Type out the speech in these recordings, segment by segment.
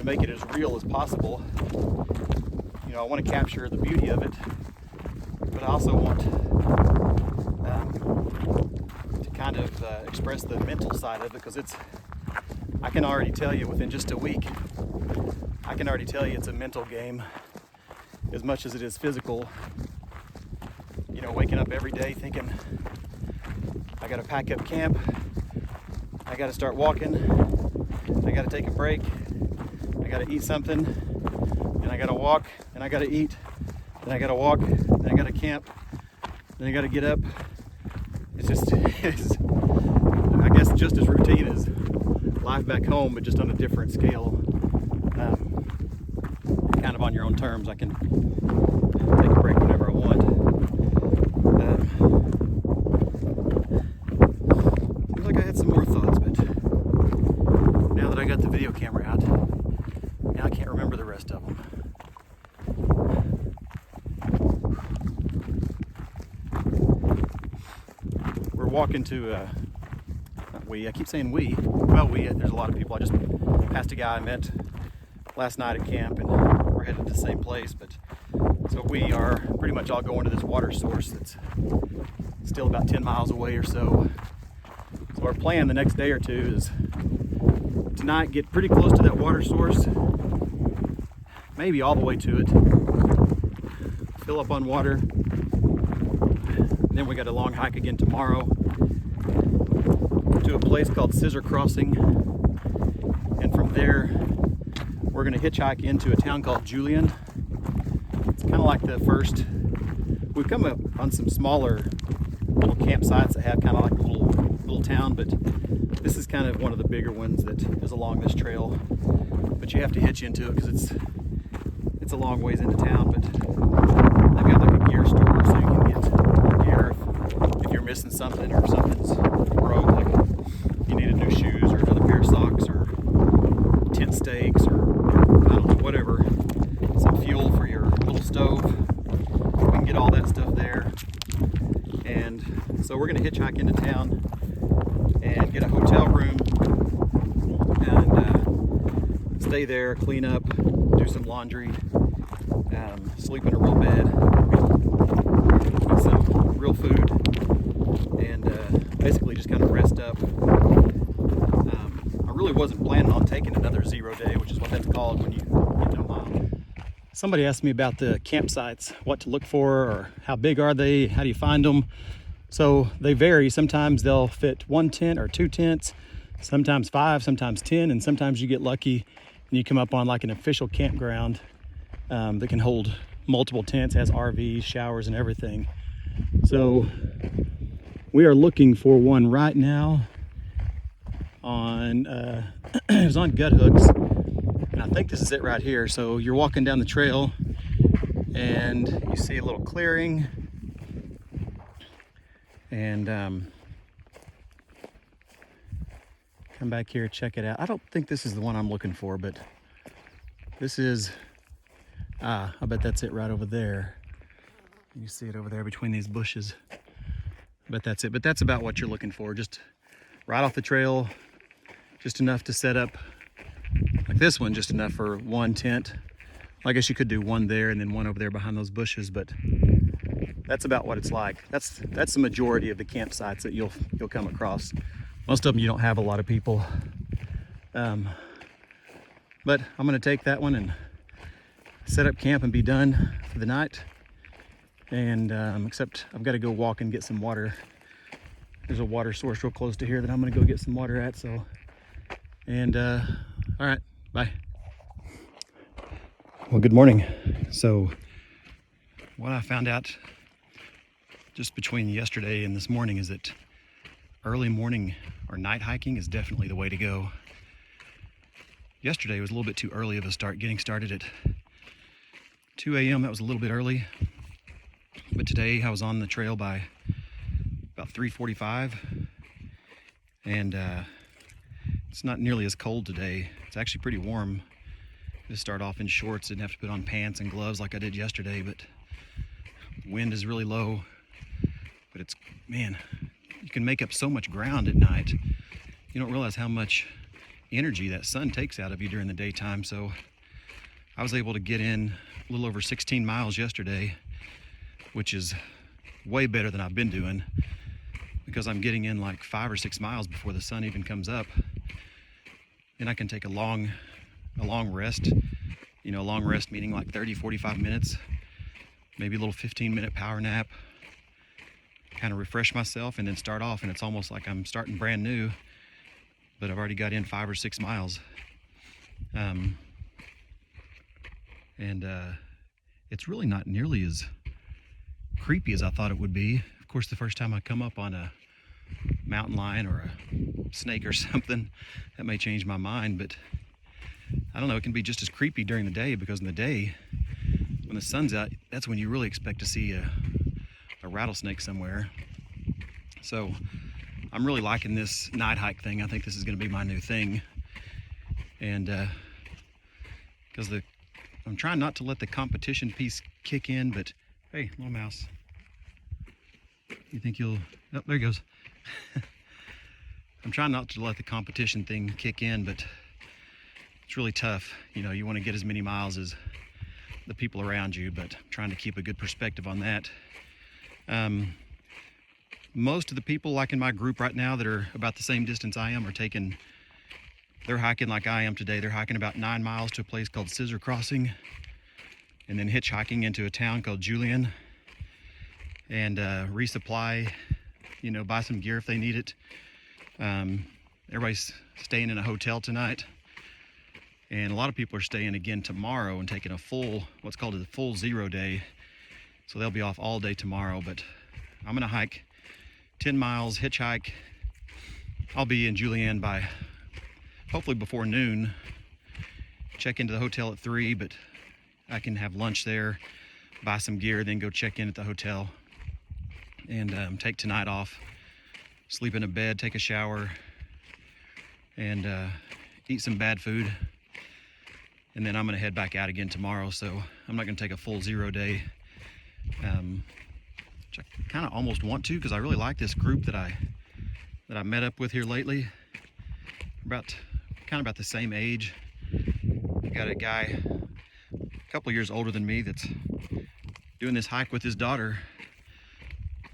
to make it as real as possible. You know, I want to capture the beauty of it, but I also want to kind of express the mental side of it, because I can already tell you within just a week, I can already tell you it's a mental game as much as it is physical. You know, waking up every day thinking, I gotta pack up camp, I gotta start walking, I gotta take a break, I gotta eat something, and I gotta walk, and I gotta eat, then I gotta walk, then I gotta camp, then I gotta get up. It's just, I guess, just as routine as life back home, but just on a different scale. Kind of on your own terms. I can take a break whenever I want. Seems like I had some more thoughts, but now that I got the video camera out, now I can't remember the rest of them. We're walking to, I keep saying we. Well, there's a lot of people. I just passed a guy I met last night at camp, and we're headed to the same place, but so we are pretty much all going to this water source that's still about 10 miles away or so. So our plan the next day or two is tonight get pretty close to that water source, maybe all the way to it, fill up on water, then we got a long hike again tomorrow to a place called Scissor Crossing, and from there we're going to hitchhike into a town called Julian. It's kind of like the first, we've come up on some smaller little campsites that have kind of like a little town, but this is kind of one of the bigger ones that is along this trail. But you have to hitch into it because it's a long ways into town, but they've got like a gear store so you can get gear if you're missing something or something's broke, like you needed new shoes or another pair of socks or tent stakes or I don't know, whatever, some fuel for your little stove. We can get all that stuff there. And so we're going to hitchhike into town and get a hotel room and stay there, clean up, do some laundry, sleep in a real bed, eat some real food, and basically just kind of rest up. I really wasn't planning on taking another 0 day, which is what that's called when you get to a mile. Somebody asked me about the campsites, what to look for, or how big are they, how do you find them? So they vary. Sometimes they'll fit 1 tent or 2 tents, sometimes 5, sometimes 10, and sometimes you get lucky and you come up on like an official campground that can hold multiple tents, has RVs, showers, and everything. So we are looking for one right now on it was on Gut Hooks, and I think this is it right here. So you're walking down the trail and you see a little clearing, and come back here, check it out. I don't think this is the one I'm looking for, but this is, I bet that's it right over there. You see it over there between these bushes. I bet that's it, but that's about what you're looking for. Just right off the trail, just enough to set up, like this one, just enough for 1 tent. I guess you could do one there and then one over there behind those bushes, but that's about what it's like. That's the majority of the campsites that you'll come across. Most of them you don't have a lot of people. But I'm gonna take that one and set up camp and be done for the night. And except I've got to go walk and get some water. There's a water source real close to here that I'm gonna go get some water at. So, and all right, bye. Well, good morning. So what I found out just between yesterday and this morning is that early morning or night hiking is definitely the way to go. Yesterday was a little bit too early of a start, getting started at 2 a.m. That was a little bit early. But today I was on the trail by about 3:45, and it's not nearly as cold today. It's actually pretty warm. Just start off in shorts, didn't have to put on pants and gloves like I did yesterday, but wind is really low. But it's, man, you can make up so much ground at night. You don't realize how much energy that sun takes out of you during the daytime. So I was able to get in a little over 16 miles yesterday, which is way better than I've been doing, because I'm getting in like 5 or 6 miles before the sun even comes up. And I can take a long rest, a long rest meaning like 30, 45 minutes, maybe a little 15-minute power nap, kind of refresh myself and then start off. And it's almost like I'm starting brand new, but I've already got in 5 or 6 miles. It's really not nearly as creepy as I thought it would be. Of course, the first time I come up on a mountain lion or a snake or something, that may change my mind, but I don't know, it can be just as creepy during the day, because in the day, when the sun's out, that's when you really expect to see a rattlesnake somewhere. So I'm really liking this night hike thing. I think this is going to be my new thing. And because I'm trying not to let the competition piece kick in, but hey, little mouse. You think you'll, oh, there he goes. I'm trying not to let the competition thing kick in, but it's really tough. You want to get as many miles as the people around you, but I'm trying to keep a good perspective on that. Most of the people like in my group right now that are about the same distance I am they're hiking like I am today. They're hiking about 9 miles to a place called Scissor Crossing, and then hitchhiking into a town called Julian, and resupply, buy some gear if they need it. Everybody's staying in a hotel tonight, and a lot of people are staying again tomorrow and taking what's called a full 0 day. So they'll be off all day tomorrow, but I'm gonna hike 10 miles, hitchhike. I'll be in Julian by hopefully before noon. Check into the hotel at 3, but I can have lunch there, buy some gear, then go check in at the hotel, and take tonight off, sleep in a bed, take a shower, and eat some bad food. And then I'm gonna head back out again tomorrow. So I'm not gonna take a full 0 day, which I kind of almost want to, because I really like this group that I met up with here lately. Kind of about the same age. I've got a guy a couple years older than me that's doing this hike with his daughter.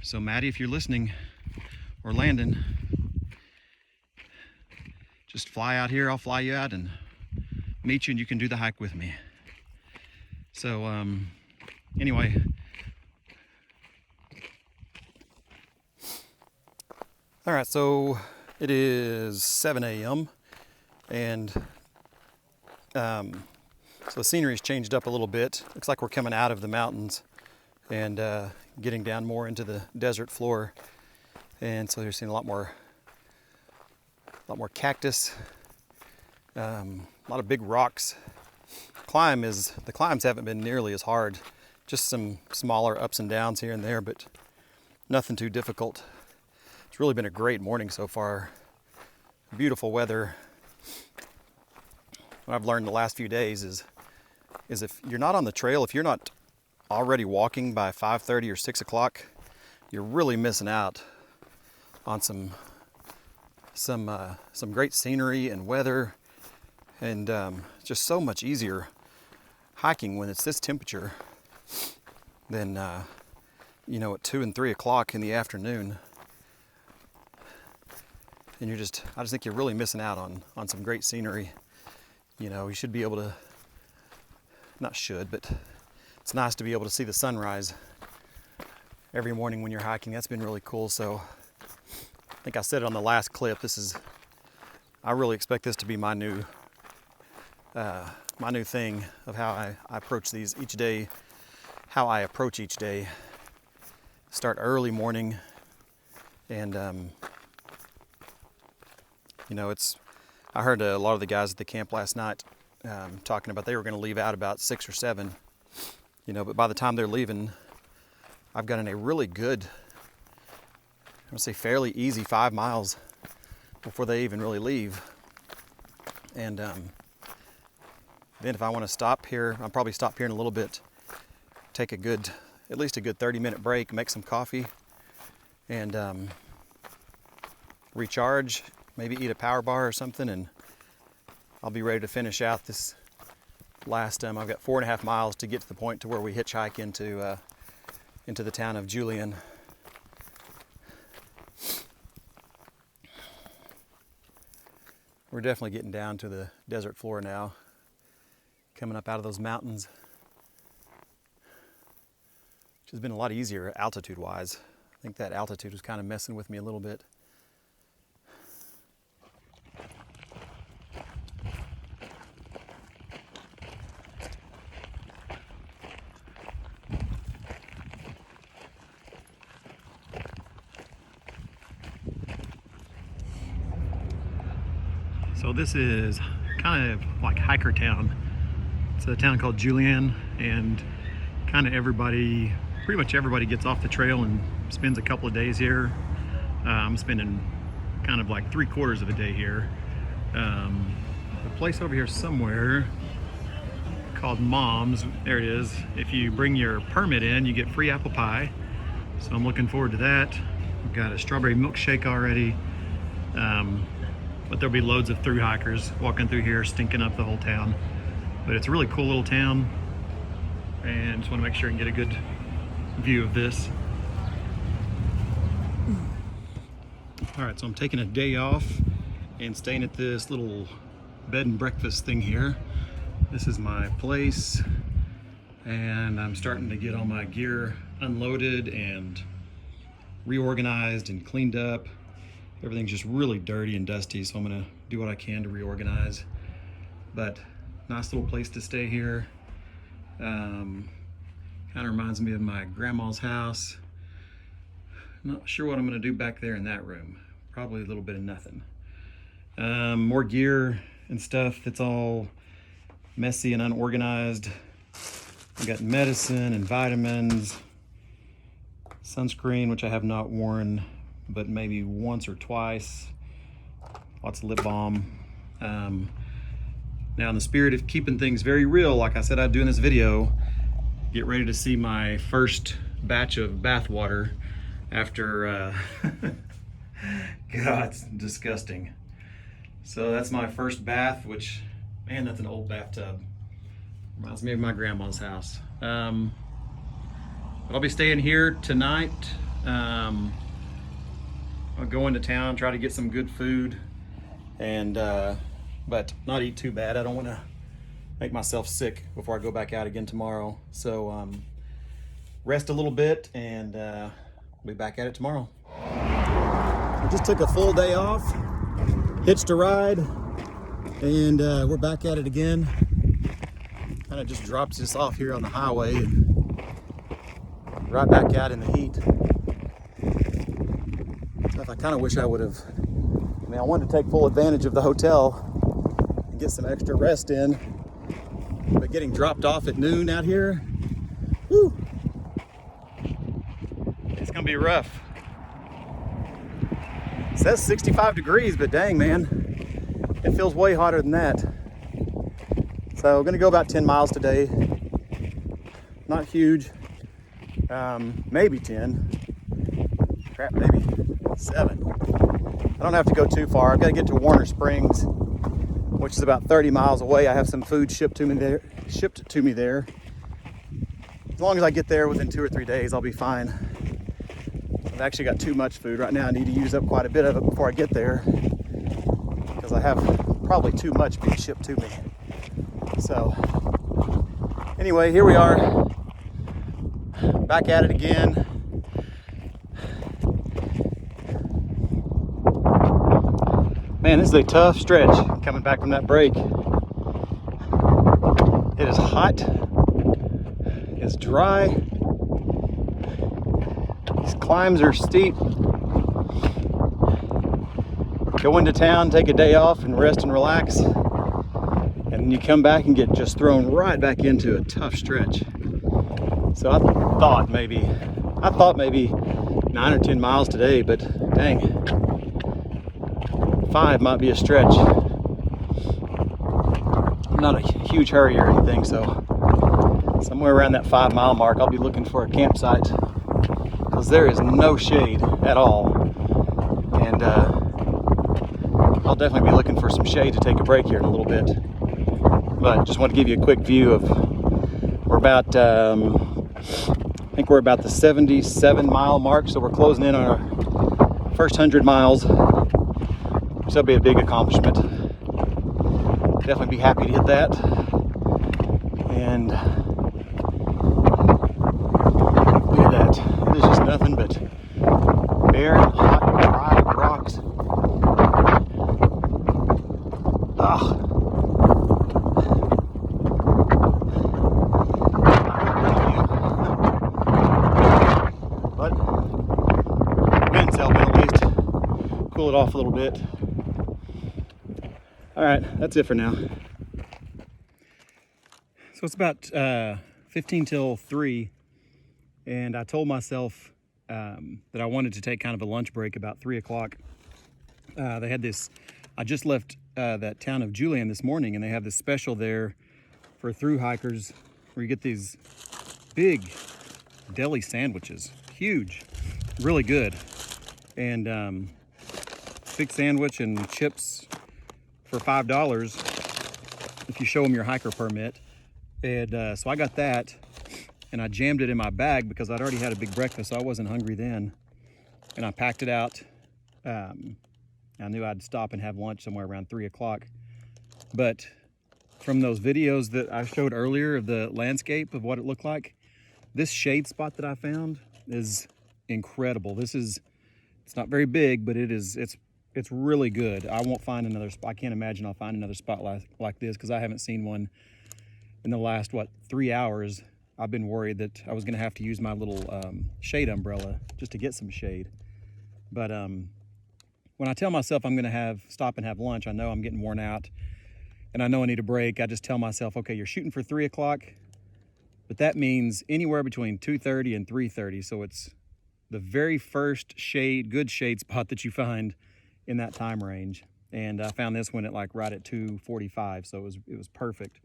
So Maddie, if you're listening, or Landon, just fly out here. I'll fly you out and meet you, and you can do the hike with me. So anyway, all right, so it is 7 a.m. and so the scenery's changed up a little bit. Looks like we're coming out of the mountains and getting down more into the desert floor. And so you're seeing a lot more cactus, a lot of big rocks. The climbs haven't been nearly as hard, just some smaller ups and downs here and there, but nothing too difficult. It's really been a great morning so far. Beautiful weather. What I've learned the last few days is if you're not on the trail, if you're not already walking by 5:30 or 6 o'clock, you're really missing out on some great scenery and weather, and just so much easier hiking when it's this temperature than at 2 and 3 o'clock in the afternoon. And I just think you're really missing out on some great scenery. You should be able to, but it's nice to be able to see the sunrise every morning when you're hiking. That's been really cool. So I think I said it on the last clip, I really expect this to be my new thing of how I approach these each day, how I approach each day. Start early morning, and I heard a lot of the guys at the camp last night talking about they were going to leave out about 6 or 7, but by the time they're leaving, I've got in a really good, I'm going to say fairly easy 5 miles before they even really leave. And then if I want to stop here, I'll probably stop here in a little bit, take at least a good 30-minute break, make some coffee, and recharge, maybe eat a power bar or something, and I'll be ready to finish out this last, I've got 4.5 miles to get to the point to where we hitchhike into the town of Julian. We're definitely getting down to the desert floor now, coming up out of those mountains, which has been a lot easier altitude-wise. I think that altitude was kind of messing with me a little bit. So this is kind of like hiker town. It's a town called Julian, and kind of pretty much everybody gets off the trail and spends a couple of days here. I'm spending kind of like 3/4 of a day here. The place over here somewhere called Mom's, there it is. If you bring your permit in, you get free apple pie. So I'm looking forward to that. We've got a strawberry milkshake already. But there'll be loads of through hikers walking through here, stinking up the whole town. But it's a really cool little town, and just want to make sure I can get a good view of this. All right, so I'm taking a day off and staying at this little bed and breakfast thing here. This is my place, and I'm starting to get all my gear unloaded and reorganized and cleaned up. Everything's just really dirty and dusty, so I'm gonna do what I can to reorganize. But nice little place to stay here. Kind of reminds me of my grandma's house. Not sure what I'm gonna do back there in that room. Probably a little bit of nothing. More gear and stuff that's all messy and unorganized. I got medicine and vitamins, sunscreen, which I have not worn but maybe once or twice. Lots of lip balm. Now, in the spirit of keeping things very real, like I said I'd do in this video, get ready to see my first batch of bath water after, God, it's disgusting. So that's my first bath, which, man, that's an old bathtub. Reminds me of my grandma's house. But I'll be staying here tonight. I'll go into town, try to get some good food, and but not eat too bad. I don't want to make myself sick before I go back out again tomorrow. So rest a little bit, and we'll be back at it tomorrow. I just took a full day off, hitched a ride, and we're back at it again. Kind of just drops us off here on the highway and right back out in the heat. I kind of wish I would have, I wanted to take full advantage of the hotel and get some extra rest in, but getting dropped off at noon out here, whew, it's gonna be rough. It says 65 degrees, but dang, man, it feels way hotter than that. So I'm gonna go about 10 miles today. Not huge, maybe 10, crap, maybe 7. I don't have to go too far. I've got to get to Warner Springs, which is about 30 miles away. I have some food shipped to me there. As long as I get there within 2 or 3 days, I'll be fine. I've actually got too much food right now. I need to use up quite a bit of it before I get there, because I have probably too much being shipped to me. So anyway, here we are, back at it again. Man, this is a tough stretch coming back from that break. It is hot, it's dry, these climbs are steep. Go into town, take a day off and rest and relax, and then you come back and get just thrown right back into a tough stretch. So I thought maybe 9 or 10 miles today, but dang, 5 might be a stretch. I'm not a huge hurry or anything, so somewhere around that 5 mile mark, I'll be looking for a campsite, because there is no shade at all. And I'll definitely be looking for some shade to take a break here in a little bit. But just want to give you a quick view of, we're about, I think we're about the 77-mile mark, so we're closing in on our first 100 miles. So that'll be a big accomplishment. Definitely be happy to hit that. And look at that. It is just nothing but bare and hot, dry rocks. Ugh. But wind's helping at least cool it off a little bit. All right, that's it for now. So it's about 15 till 3, and I told myself that I wanted to take kind of a lunch break about 3 o'clock. They had this, I just left that town of Julian this morning, and they have this special there for thru hikers where you get these big deli sandwiches, huge, really good. And big sandwich and chips for $5 if you show them your hiker permit. And so I got that, and I jammed it in my bag because I'd already had a big breakfast, so I wasn't hungry then. And I packed it out. I knew I'd stop and have lunch somewhere around 3 o'clock. But from those videos that I showed earlier of the landscape of what it looked like, this shade spot that I found is incredible. It's not very big, but it's really good. I won't find another spot. I can't imagine I'll find another spot like this, because I haven't seen one in the last, 3 hours. I've been worried that I was going to have to use my little shade umbrella just to get some shade. But when I tell myself I'm going to stop and have lunch, I know I'm getting worn out and I know I need a break. I just tell myself, okay, you're shooting for 3 o'clock, but that means anywhere between 2:30 and 3:30. So it's the very first good shade spot that you find in that time range. And I found this one at right at 2:45, so it was perfect.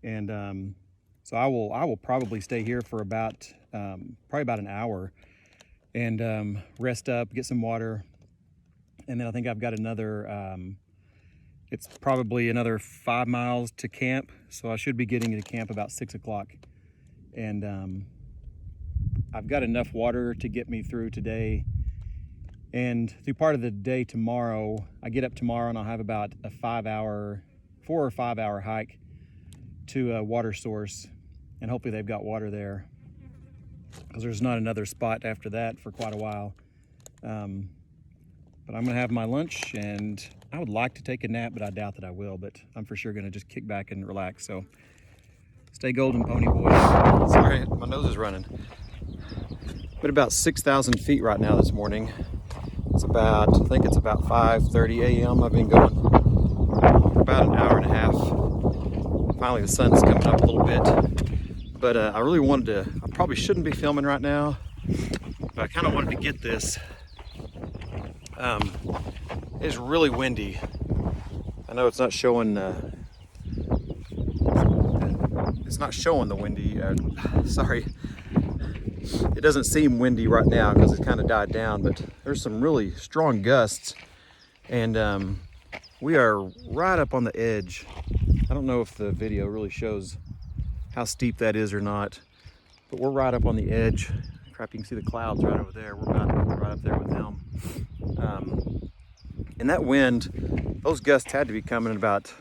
And so I will probably stay here for probably about an hour and rest up, get some water, and then I think I've got another. It's probably another 5 miles to camp, so I should be getting to camp about 6 o'clock. And I've got enough water to get me through today. And through part of the day tomorrow, I get up tomorrow and I'll have about a 4 or 5 hour hike to a water source. And hopefully they've got water there, because there's not another spot after that for quite a while. But I'm gonna have my lunch, and I would like to take a nap, but I doubt that I will. But I'm for sure gonna just kick back and relax. So stay golden, pony boy. Sorry, my nose is running. But about 6,000 feet right now this morning. I think it's about 5:30 a.m. I've been going for about an hour and a half. Finally the sun's coming up a little bit. But I really wanted to, I probably shouldn't be filming right now, but I kind of wanted to get this. It's really windy. I know it's not showing the windy, sorry. It doesn't seem windy right now because it's kind of died down, but there's some really strong gusts, and we are right up on the edge. I don't know if the video really shows how steep that is or not, but we're right up on the edge. Crap, you can see the clouds right over there. We're right up there with them. And that wind, those gusts had to be coming at about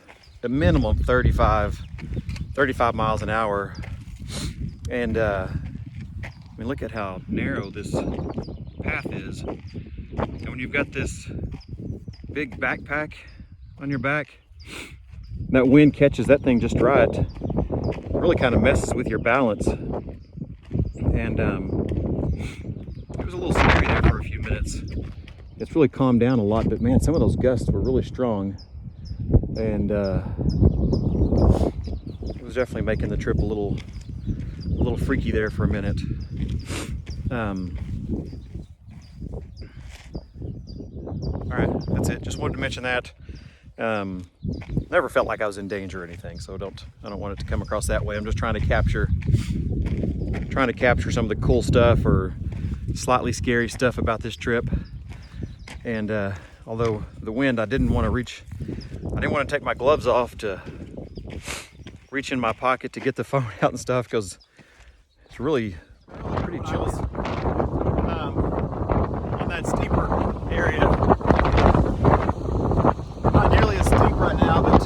a minimum 35 miles an hour. And I mean, look at how narrow this path is. And when you've got this big backpack on your back, that wind catches that thing just right. It really kind of messes with your balance. And it was a little scary there for a few minutes. It's really calmed down a lot, but man, some of those gusts were really strong. And it was definitely making the trip a little freaky there for a minute. All right, that's it. Just wanted to mention that. Never felt like I was in danger or anything, so I don't want it to come across that way. I'm just trying to capture some of the cool stuff or slightly scary stuff about this trip. And although the wind, I didn't want to take my gloves off to reach in my pocket to get the phone out and stuff, because it's really pretty chilly. On that steeper area, not nearly as steep right now, but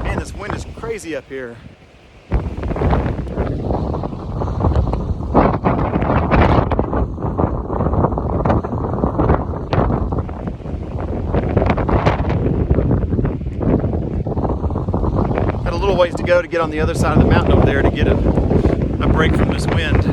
man, this wind is crazy up here. Got a little ways to go to get on the other side of the mountain over there to get a break from this wind.